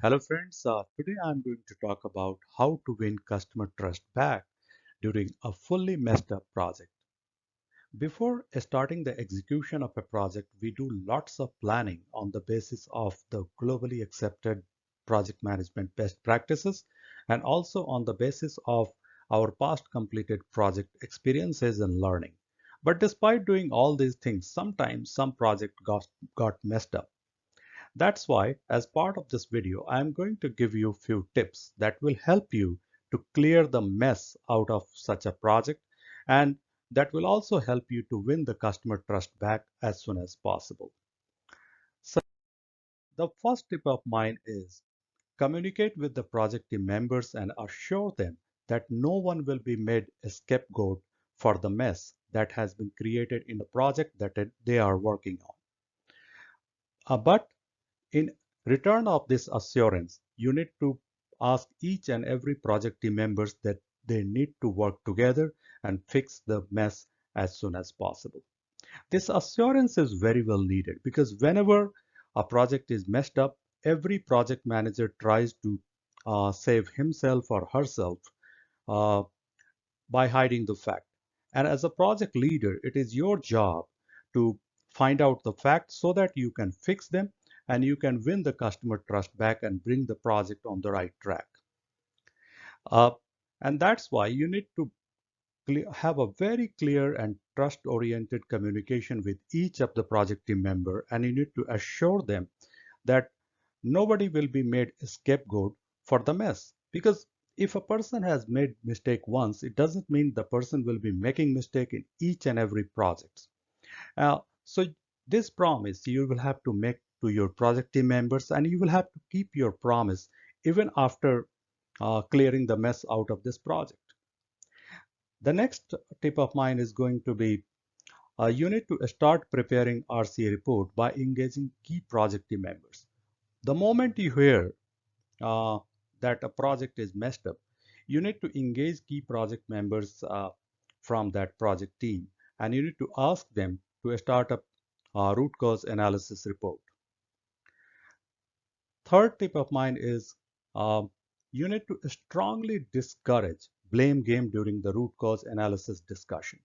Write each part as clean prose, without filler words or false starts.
Hello friends, today I'm going to talk about how to win customer trust back during a fully messed up project. Before starting the execution of a project, we do lots of planning on the basis of the globally accepted project management best practices and also on the basis of our past completed project experiences and learning. But despite doing all these things, sometimes some project got messed up. That's why, as part of this video, I am going to give you a few tips that will help you to clear the mess out of such a project, and that will also help you to win the customer trust back as soon as possible. So the first tip of mine is communicate with the project team members and assure them that no one will be made a scapegoat for the mess that has been created in the project that they are working on. But in return of this assurance, you need to ask each and every project team members that they need to work together and fix the mess as soon as possible. This assurance is very well needed because whenever a project is messed up, every project manager tries to save himself or herself uh, by hiding the fact. And as a project leader, it is your job to find out the facts so that you can fix them and you can win the customer trust back and bring the project on the right track. Uh, and that's why you need to have a very clear and trust-oriented communication with each of the project team member, and you need to assure them that nobody will be made a scapegoat for the mess. Because if a person has made mistake once, it doesn't mean the person will be making mistake in each and every project. So this promise you will have to make to your project team members, and you will have to keep your promise even after clearing the mess out of this project. The next tip of mine is going to be you need to start preparing RCA report by engaging key project team members. The moment you hear uh, that a project is messed up, you need to engage key project members from that project team, and you need to ask them to start a root cause analysis report. Third tip of mine is uh, you need to strongly discourage blame game during the root cause analysis discussion.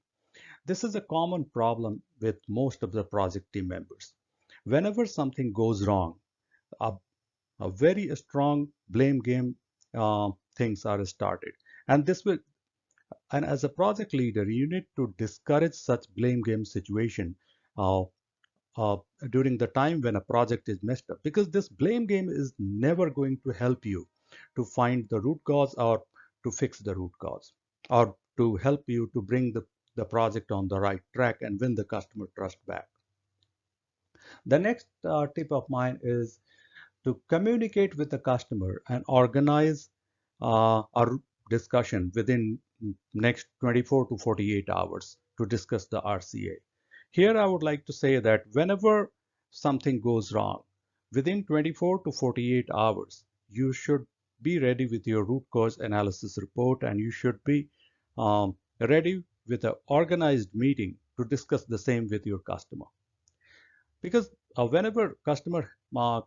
This is a common problem with most of the project team members. Whenever something goes wrong, a, a very strong blame game things are started. And this will, and as a project leader, you need to discourage such blame game situation uh, uh, during the time when a project is messed up, because this blame game is never going to help you to find the root cause or to fix the root cause or to help you to bring the project on the right track and win the customer trust back. The next tip of mine is to communicate with the customer and organize a discussion within next 24 to 48 hours to discuss the RCA. Here I would like to say that whenever something goes wrong, within 24 to 48 hours, you should be ready with your root cause analysis report, and you should be ready with an organized meeting to discuss the same with your customer. Because whenever customer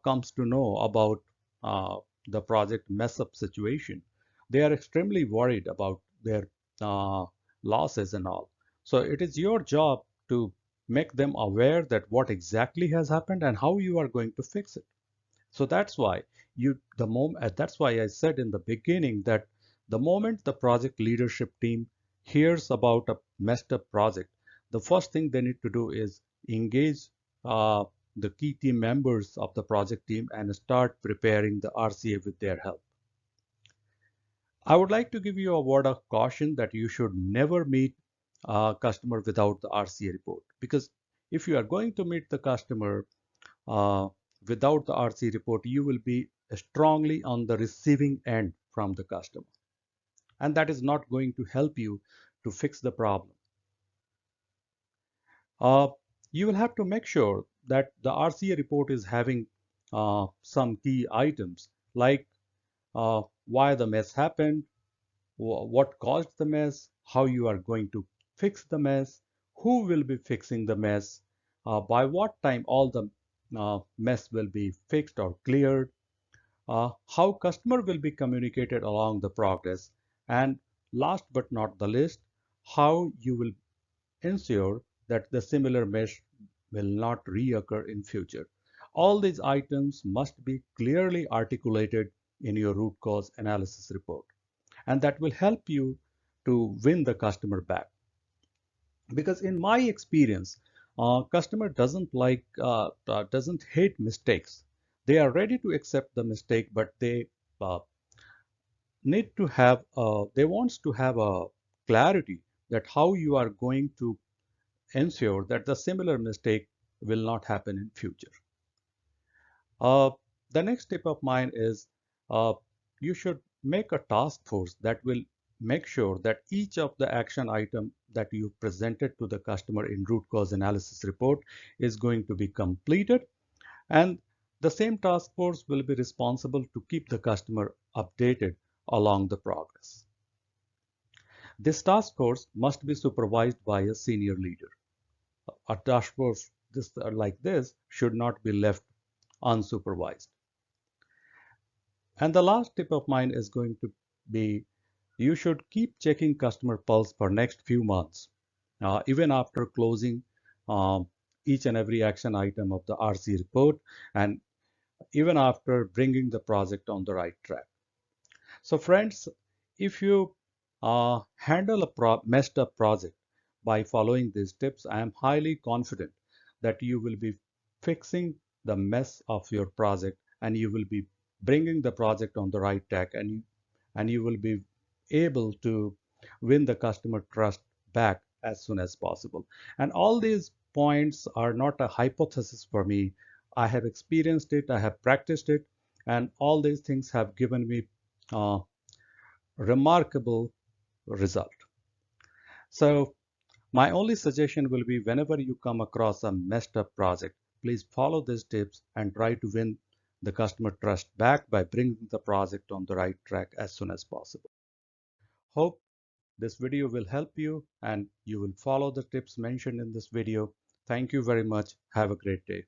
comes to know about uh, the project mess up situation, they are extremely worried about their uh, losses and all. So it is your job to make them aware that what exactly has happened and how you are going to fix it. So that's why that's why I said in the beginning that the moment the project leadership team hears about a messed up project, the first thing they need to do is engage uh, the key team members of the project team and start preparing the RCA with their help. I would like to give you a word of caution that you should never meet a customer without the RCA report, because if you are going to meet the customer uh, without the RC report, you will be strongly on the receiving end from the customer. And that is not going to help you to fix the problem. Uh, you will have to make sure that the RCA report is having some key items like why the mess happened, what caused the mess, how you are going to fix the mess, who will be fixing the mess, by what time all the mess will be fixed or cleared, how customer will be communicated along the progress, and last but not the least, how you will ensure that the similar mesh will not reoccur in future. All these items must be clearly articulated in your root cause analysis report, and that will help you to win the customer back. Because in my experience, customer doesn't hate mistakes. They are ready to accept the mistake, but uh, they wants to have a clarity that how you are going to ensure that the similar mistake will not happen in future. Uh, the next tip of mine is uh, you should make a task force that will make sure that each of the action item that you presented to the customer in root cause analysis report is going to be completed, and the same task force will be responsible to keep the customer updated along the progress. This task force must be supervised by a senior leader. A task force like this should not be left unsupervised. And the last tip of mine is going to be you should keep checking customer pulse for next few months, even after closing um, each and every action item of the RC report, and even after bringing the project on the right track. So friends, if you handle a messed up project by following these tips, I am highly confident that you will be fixing the mess of your project, and you will be bringing the project on the right track, and you will be able to win the customer trust back as soon as possible. And all these points are not a hypothesis for me. I have experienced it, I have practiced it, and all these things have given me uh, remarkable result. So my only suggestion will be whenever you come across a messed up project, please follow these tips and try to win the customer trust back by bringing the project on the right track as soon as possible. Hope this video will help you and you will follow the tips mentioned in this video. Thank you very much. Have a great day.